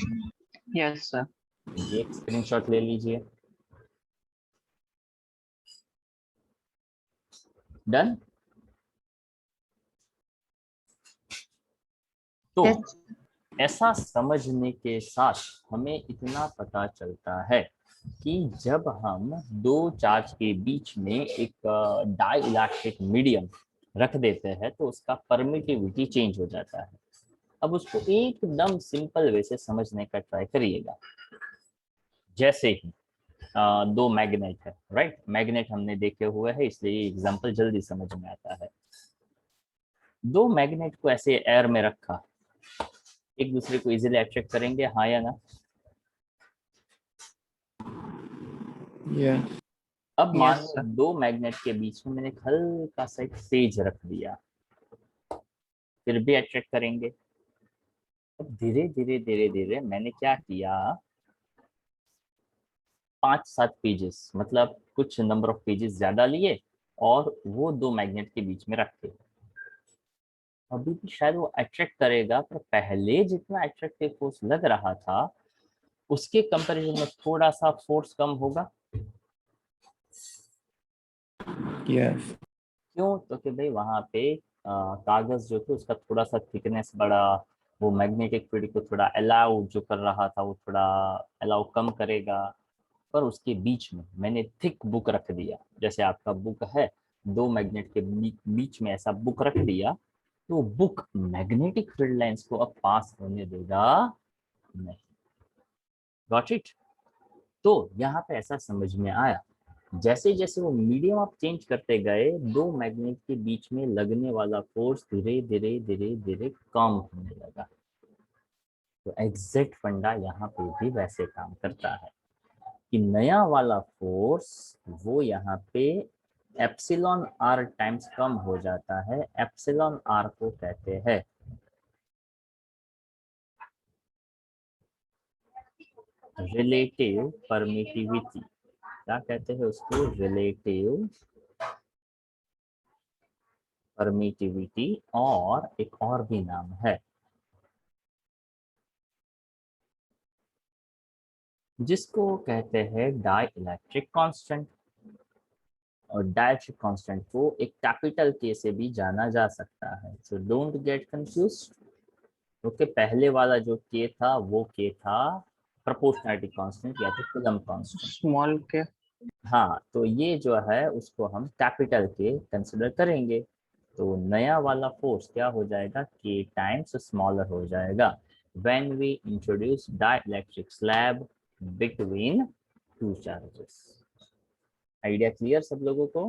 Yes sir. ये एक स्क्रीनशॉट ले लीजिए। डन। तो Yes. ऐसा समझने के साथ हमें इतना पता चलता है कि जब हम दो चार्ज के बीच में एक डाई इलेक्ट्रिक मीडियम रख देते हैं तो उसका परमिटिविटी चेंज हो जाता है। अब उसको एकदम सिंपल वे से समझने का ट्राई करिएगा। जैसे ही दो मैग्नेट है, राइट, मैग्नेट हमने देखे हुए हैं इसलिए एग्जांपल जल्दी समझ में आता है। दो मैग्नेट को ऐसे एयर में रखा, एक दूसरे को इजीली अट्रैक्ट करेंगे, हाँ या ना? यस। अब मान यस लो सर। दो मैग्नेट के बीच में मैंने एक हल्का सा एक पेज रख दिया, फिर भी अट्रैक्ट करेंगे। अब धीरे धीरे धीरे धीरे मैंने क्या किया, 5-7 पेजेस, मतलब कुछ नंबर ऑफ पेजेस ज्यादा लिए और वो दो मैग्नेट के बीच में रखे। अभी भी शायद वो अट्रैक्ट करेगा, पर पहले जितना अट्रैक्टिव फोर्स लग रहा था उसके कंपैरिजन में थोड़ा सा फोर्स कम होगा। यस। क्यों? तो कि भाई वहां पे कागज जो थे उसका थोड़ा सा थिकनेस बढ़ा, वो मैग्नेटिक फील्ड को थोड़ा अलाउ जो कर रहा था वो थोड़ा अलाउ कम करेगा। पर उसके बीच में मैंने थिक बुक रख दिया, जैसे आपका बुक है, दो मैग्नेट के बीच में ऐसा बुक रख दिया, तो बुक मैग्नेटिक फील्ड लाइंस को अब पास होने देगा नहीं। Got it? तो यहाँ पे ऐसा समझ में आया जैसे जैसे वो मीडियम आप चेंज करते गए, दो मैग्नेट के बीच में लगने वाला फोर्स धीरे धीरे धीरे धीरे कम होने लगा। तो एग्जैक्ट फंडा यहाँ पे भी वैसे काम करता है कि नया वाला फोर्स वो यहाँ पे एप्सिलॉन आर टाइम्स कम हो जाता है। एप्सिलॉन आर को कहते हैं रिलेटिव परमिटिविटी। क्या कहते हैं उसको? Relative permittivity. और एक और भी नाम है जिसको कहते हैं डाई इलेक्ट्रिक कांस्टेंट। और डाइलेक्ट्रिक कांस्टेंट को एक कैपिटल के से भी जाना जा सकता है, so don't get confused. Okay, पहले वाला जो के था वो के था प्रोपोर्शनैलिटी कांस्टेंट या तो कूलम्ब कांस्टेंट। स्मॉल के। हाँ, तो ये जो है उसको हम कैपिटल के कंसिडर करेंगे। तो नया वाला फोर्स क्या हो जाएगा? के टाइम्स स्मॉलर हो जाएगा when we introduce dielectric slab between two charges. Idea clear सब लोगों को?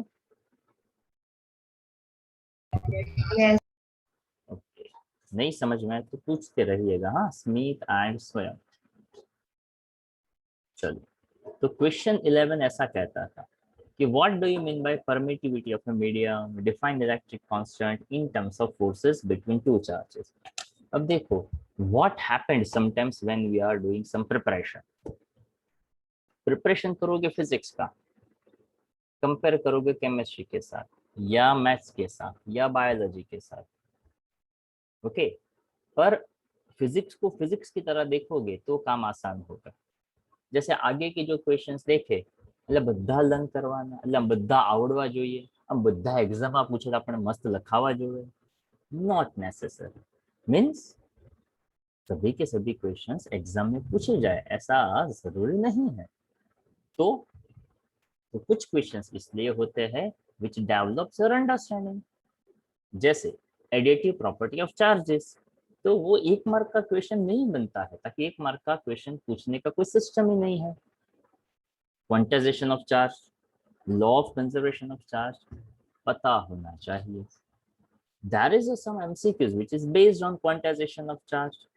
Yes. ओके, नहीं समझ में तो पूछते रहिएगा। हाँ, स्मिथ एंड स्वयं। चलो, तो क्वेश्चन 11 ऐसा कहता था कि what do you mean by permittivity of a medium, define electric constant in terms of forces between two charges. अब देखो, what happened sometimes when we are doing some preparation करोगे फिजिक्स का, कंपेयर करोगे chemistry के साथ या maths के साथ या बायोलॉजी के साथ। ओके, पर फिजिक्स को फिजिक्स की तरह देखोगे तो काम आसान होगा। जैसे आगे के जो क्वेश्चंस देखे એટલે બધા લર્ન કરવાના, એટલે બધા આવડવા જોઈએ, આમ બધા એક્ઝામમાં પૂછે તો આપણે મસ્ત લખાવા જોઈએ? Not necessary. मीन्स सभी के सभी क्वेश्चंस एग्जाम में पूछे जाए ऐसा जरूरी नहीं है। तो कुछ क्वेश्चंस इसलिए होते हैं विच डेवलप्स योर अंडरस्टैंडिंग। जैसे एडिटिव प्रॉपर्टी ऑफ चार्जेस, तो वो एक मार्क का क्वेश्चन नहीं बनता है, ताकि एक मार्क का क्वेश्चन पूछने का कोई सिस्टम ही नहीं है। Quantization of charge, law of conservation of charge पता होना चाहिए। There is some MCQs which is based on quantization of charge,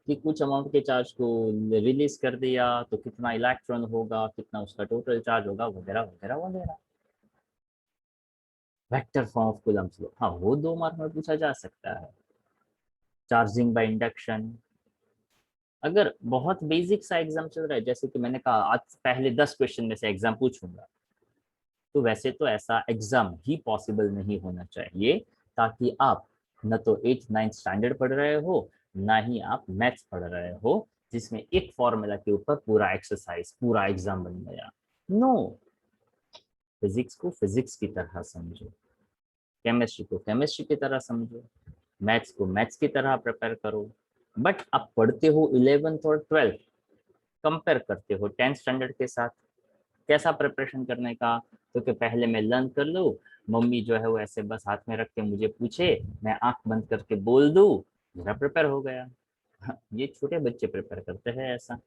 कि कुछ अमाउंट के चार्ज को रिलीज कर दिया तो कितना इलेक्ट्रॉन होगा, कितना उसका टोटल चार्ज होगा, वगैरह वगैरह वगैरह। Vector form of Coulomb's law, हाँ वो 2 मार्क में पूछा जा सकता है। चार्जिंग बाय इंडक्शन, अगर बहुत बेसिक सा एग्जाम चल रहा है, जैसे कि मैंने कहा आज पहले 10 क्वेश्चन में से एग्जाम पूछूंगा, तो वैसे तो ऐसा एग्जाम ही पॉसिबल नहीं होना चाहिए, ताकि आप न तो 8th 9th स्टैंडर्ड पढ़ रहे हो, ना ही आप मैथ्स पढ़ रहे हो जिसमें एक फॉर्मूला के ऊपर पूरा एक्सरसाइज पूरा एग्जाम बन गया। नो, फिजिक्स को फिजिक्स की तरह समझो, केमिस्ट्री को केमिस्ट्री की तरह समझो, मैथ्स को मैथ्स की तरह प्रिपेयर करो। बट आप पढ़ते हो 11th और 12th, कंपेयर करते हो 10th स्टैंडर्ड के साथ, कैसा प्रिपरेशन करने का? तो कि पहले मैं लर्न कर लूँ, मम्मी जो है वो ऐसे बस हाथ में रख के मुझे पूछे, मैं आंख बंद करके बोल दूँ, मेरा प्रिपेयर हो गया। ये छोटे बच्चे प्रिपेयर करते हैं ऐसा।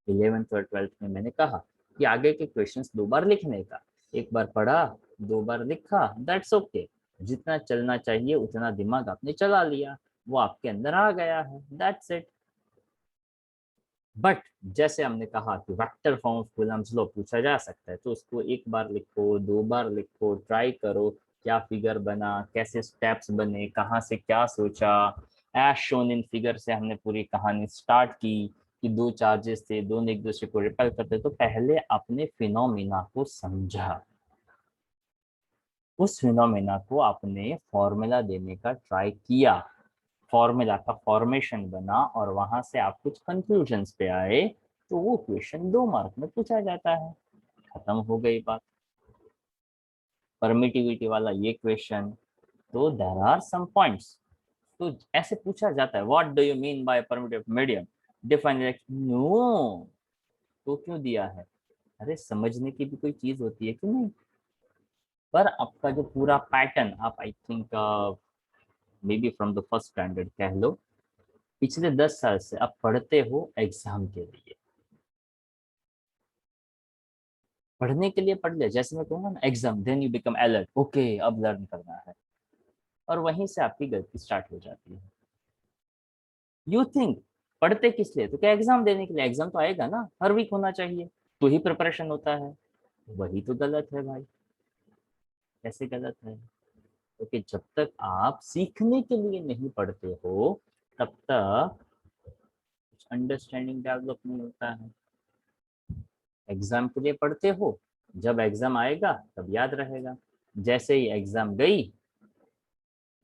11th और 12th में मैंने कहा कि आगे के क्वेश्चंस 2 बार लिखने का, एक बार पढ़ा 2 बार लिखा, दैट्स ओके। जितना चलना चाहिए उतना दिमाग आपने चला लिया, वो आपके अंदर आ गया है, दैट्स इट। बट जैसे हमने कहा कि vector form of Coulomb's law पूछा जा सकता है, तो उसको एक बार लिखो, 2 बार लिखो, ट्राई करो क्या फिगर बना, कैसे स्टेप्स बने, कहाँ से क्या सोचा। एज शोन इन फिगर से हमने पूरी कहानी स्टार्ट की कि 2 चार्जेस थे, दोनों एक दूसरे को रिपेल करते। तो पहले अपने फिनोमिना को समझा, उस फिनोमिना को आपने फॉर्मूला देने का ट्राई किया, फॉर्मूला का फॉर्मेशन बना और वहां से आप कुछ कंक्लूजन्स पे आए, तो वो क्वेश्चन 2 मार्क में पूछा जाता है। खत्म हो गई बात। परमिटिविटी वाला ये क्वेश्चन, तो देयर आर सम पॉइंट्स, तो ऐसे पूछा जाता है what do you mean by permittive medium, define it. No, तो क्यों दिया है? अरे समझने की भी कोई चीज होती है कि नहीं? पर आपका जो पूरा पैटर्न, आप I think may be from the first standard कह लो, पिछले 10 साल से आप पढ़ते हो एग्जाम के लिए। पढ़ने के लिए पढ़ ले, जैसे मैं कहूँगा ना exam, then you become alert, okay अब लर्न करना है, और वहीं से आपकी गलती स्टार्ट हो जाती है। यू थिंक पढ़ते किस लिए, तो क्या एग्जाम देने के लिए, एग्जाम तो आएगा ना, हर वीक होना चाहिए, तो ही प्रिपरेशन होता है। वही तो गलत है भाई, कैसे गलत है? क्योंकि जब तक आप सीखने के लिए नहीं पढ़ते हो तब तक अंडरस्टैंडिंग डेवलप नहीं होता है। एग्जाम के लिए पढ़ते हो, जब एग्जाम आएगा तब याद रहेगा, जैसे ही एग्जाम गई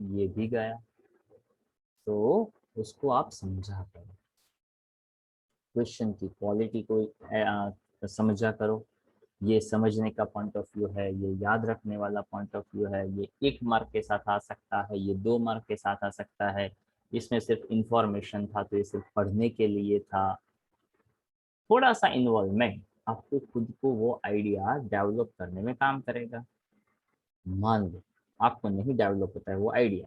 ये भी गया, तो उसको आप समझा करो, क्वेश्चन की क्वालिटी को समझा करो, ये समझने का पॉइंट ऑफ व्यू है, ये याद रखने वाला पॉइंट ऑफ व्यू है, ये 1 मार्क के साथ आ सकता है, ये 2 मार्क के साथ आ सकता है, इसमें सिर्फ इंफॉर्मेशन था तो ये सिर्फ पढ़ने के लिए था। थोड़ा सा इन्वॉल्वमेंट आपको खुद को वो आइडिया डेवलप करने में काम करेगा। मान लो आपको नहीं डेवलप होता है वो आइडिया,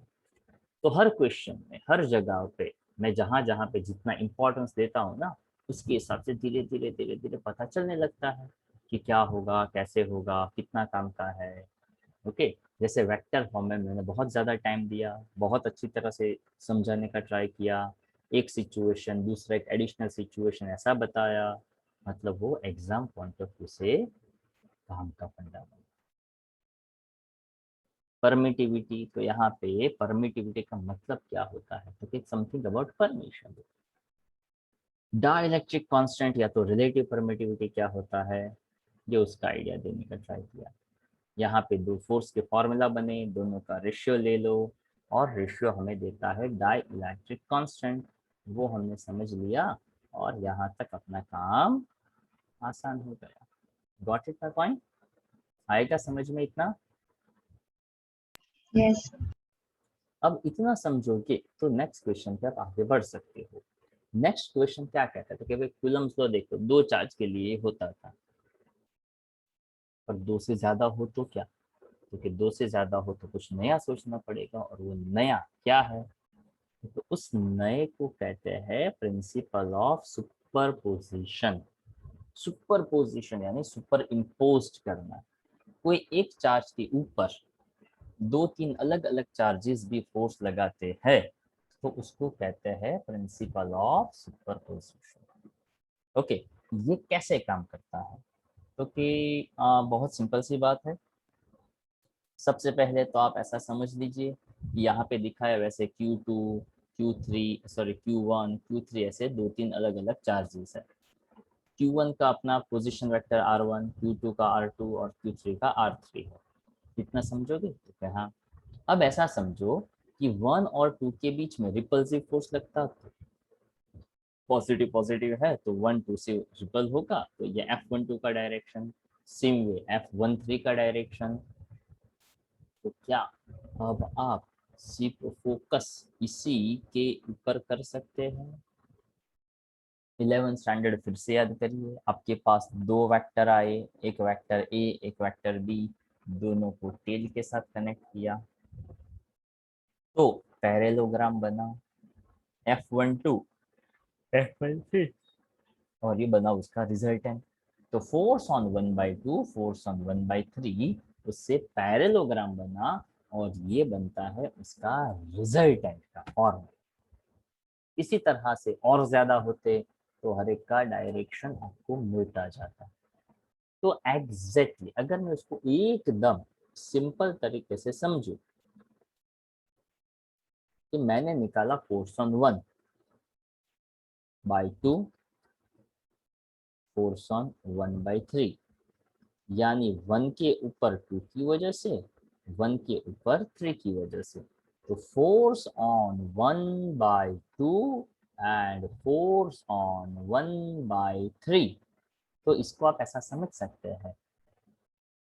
तो हर क्वेश्चन में, हर जगह पे मैं जहाँ जहाँ पे जितना इंपॉर्टेंस देता हूँ ना, उसके हिसाब से धीरे धीरे धीरे धीरे पता चलने लगता है कि क्या होगा, कैसे होगा, कितना काम का है। ओके, जैसे वेक्टर फॉर्म में मैंने बहुत ज़्यादा टाइम दिया, बहुत अच्छी तरह से समझाने का ट्राई किया, एक सिचुएशन दूसरा एक एडिशनल सिचुएशन ऐसा बताया, मतलब वो एग्जाम पॉइंट ऑफ व्यू से काम का फंडा बना। परमिटिविटी, तो यहाँ पे परमिटिविटी का मतलब क्या होता है, तो something about permission. Dielectric constant या तो रिलेटिव परमिटिविटी क्या होता है, ये उसका आइडिया देने का ट्राई किया। यहाँ पे दो फोर्स के फॉर्मूला बने, दोनों का रेशियो ले लो, और रेशियो हमें देता है डाइलेक्ट्रिक कांस्टेंट, वो हमने समझ लिया, और यहाँ तक अपना काम आसान हो गया। Got it my point? आएगा समझ में इतना? Yes. अब इतना समझोगे तो नेक्स्ट क्वेश्चन पे आप आगे बढ़ सकते हो। नेक्स्ट क्वेश्चन क्या कहता है, तो कि भाई कूलम्स लॉ देखो, 2 चार्ज के लिए होता था, पर 2 से ज्यादा हो तो क्या, क्योंकि 2 से ज्यादा हो तो कुछ नया सोचना पड़ेगा, और वो नया क्या है, तो उस नए को कहते हैं प्रिंसिपल ऑफ सुपरपोजिशन। सुपरपोजिशन यानी सुपर इम्पोज करना, कोई एक चार्ज के ऊपर 2-3 अलग अलग चार्जेस भी फोर्स लगाते हैं तो उसको कहते हैं प्रिंसिपल ऑफ सुपरपोजिशन। ओके, ये कैसे काम करता है, तो कि बहुत सिंपल सी बात है। सबसे पहले तो आप ऐसा समझ लीजिए, यहाँ पे दिखा है वैसे Q2 Q3 sorry Q1 Q3 ऐसे 2-3 अलग अलग चार्जेस है। Q1 का अपना पोजीशन वेक्टर R1, Q2 का R2 और Q3 का R3 है। इतना समझोगे तो हाँ। अब ऐसा समझो कि 1 और 2 के बीच में रिपल्सिव फोर्स लगता है, पॉजिटिव पॉजिटिव है तो 1-2 से रिपल होगा, तो ये F12 का डायरेक्शन, सेम वे F13 का डायरेक्शन। तो क्या अब आप सिर्फ फोकस इसी के ऊपर कर सकते हैं? 11th स्टैंडर्ड फिर से याद करिए, आपके पास 2 वेक्टर आए, एक वेक्टर ए एक वेक्टर बी, दोनों को टेल के साथ कनेक्ट किया तो पैरेललोग्राम बना, F12 F13, और ये बना उसका रिजल्टेंट। तो फोर्स ऑन 1/2 फोर्स ऑन 1/3 उससे पैरेललोग्राम बना, और ये बनता है उसका रिजल्टेंट का फॉर्म। इसी तरह से और ज्यादा होते तो हर एक का डायरेक्शन आपको मिलता जाता। तो एग्जैक्टली अगर मैं उसको एकदम सिंपल तरीके से समझूं कि मैंने निकाला फोर्स ऑन 1/2 फोर्स ऑन 1/3, यानी 1 के ऊपर 2 की वजह से, 1 के ऊपर 3 की वजह से, तो force on 1/2 and force on 1/3, तो इसको आप ऐसा समझ सकते हैं,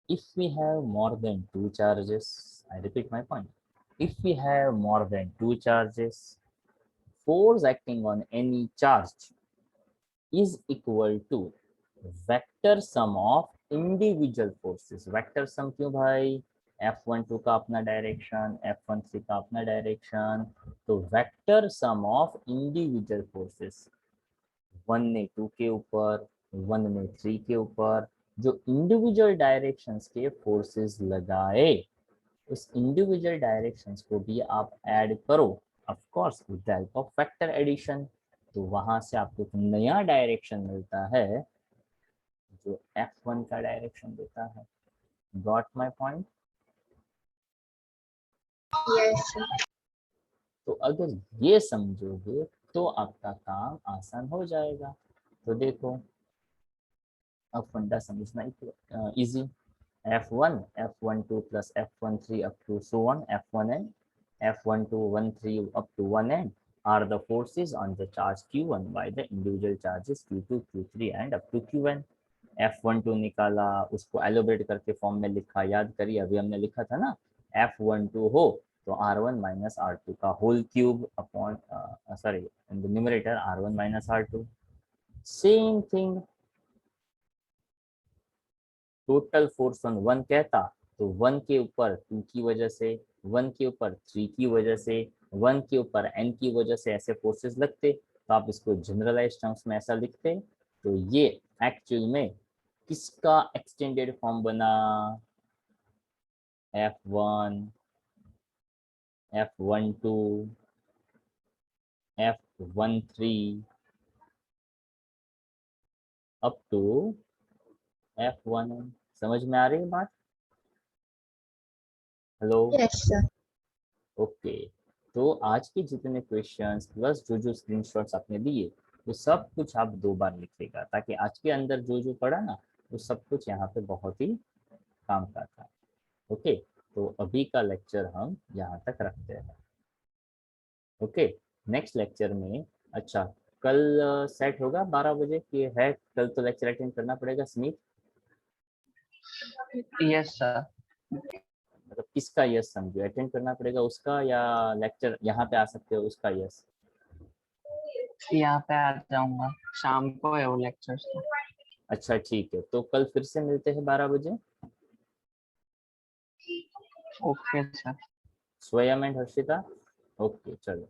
if we have more than 2 charges, I repeat my point, if we have more than 2 charges, force acting on any charge is equal to vector sum of individual forces. Vector sum क्यों भाई, F12 का अपना direction, F13 का अपना direction, तो vector sum of individual forces, 1 ने 2 के ऊपर, 1 ने 3 के ऊपर, जो इंडिविजुअल डायरेक्शंस के फोर्सेस लगाए उस इंडिविजुअल डायरेक्शंस को भी आप ऐड करो, of course with the help of vector addition. तो वहां से आपको एक नया डायरेक्शन मिलता है जो F1 का डायरेक्शन देता है। Got my point? Yes, sir. तो अगर ये समझोगे तो आपका काम आसान हो जाएगा। तो देखो अब फंडा समझना easy. F1 F12 plus F13 up to so on F1n F12 13 up to 1n are the forces on the charge Q1 by the individual charges Q2 Q3 and up to Qn। F12 निकाला, उसको elaborate करके form में लिखा, याद करिए अभी हमने लिखा था ना, F12 हो तो R1 माइनस R2 का whole cube upon sorry in the numerator R1 minus R2। Same thing total force on 1 कहता तो 1 के ऊपर 2 की वजह से, 1 के ऊपर 3 की वजह से, 1 के ऊपर n की वजह से ऐसे फोर्सेस लगते, तो आप इसको जनरलाइज टर्म्स में ऐसा लिखते। तो ये एक्चुअल में किसका एक्सटेंडेड फॉर्म बना? F1 F12 F13 up to F1। समझ में आ रही है बात? हेलो? Yes, sir. ओके। तो आज के जितने क्वेश्चंस प्लस जो जो स्क्रीनशॉट्स आपने दिए वो सब कुछ आप 2 बार लिखिएगा, ताकि आज के अंदर जो जो पढ़ा ना वो सब कुछ यहाँ पे बहुत ही काम का था। ओके, तो अभी का लेक्चर हम यहाँ तक रखते हैं। ओके, नेक्स्ट लेक्चर में, अच्छा कल सेट होगा 12 बजे की है? कल तो लेक्चर अटेंड करना पड़ेगा स्मित? Yes sir. मतलब किसका यस समझो, अटेंड करना पड़ेगा उसका या लेक्चर यहाँ पे आ सकते हो उसका यस? यहाँ पे आ जाऊंगा, शाम को है वो लेक्चर्स। अच्छा ठीक है, तो कल फिर से मिलते हैं 12 बजे। Okay sir. स्वयं एंड हर्षिता। ओके चलो,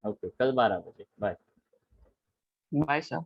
ओके कल 12 बजे, बाय। Bye sir.